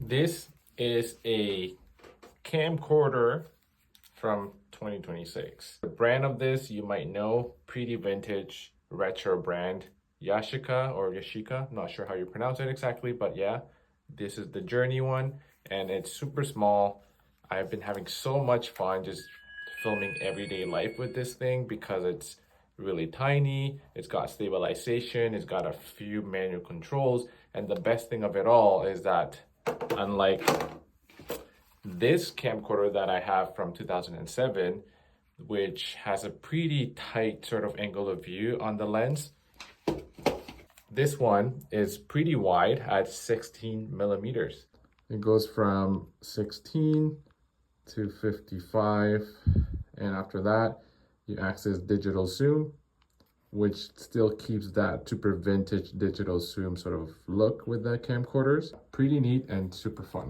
This is a camcorder from 2026. The brand of this you might know, pretty vintage retro brand, Yashica or Yashica, not sure how you pronounce it exactly, but yeah, this is the Journey one and it's super small. I've been having so much fun just filming everyday life with this thing because it's really tiny, it's got stabilization, it's got a few manual controls, and the best thing of it all is that unlike this camcorder that I have from 2007, which has a pretty tight sort of angle of view on the lens, this one is pretty wide at 16 millimeters. It goes from 16 to 55, and after that you access digital zoom, which still keeps that super vintage digital zoom sort of look with the camcorders. Pretty neat and super fun.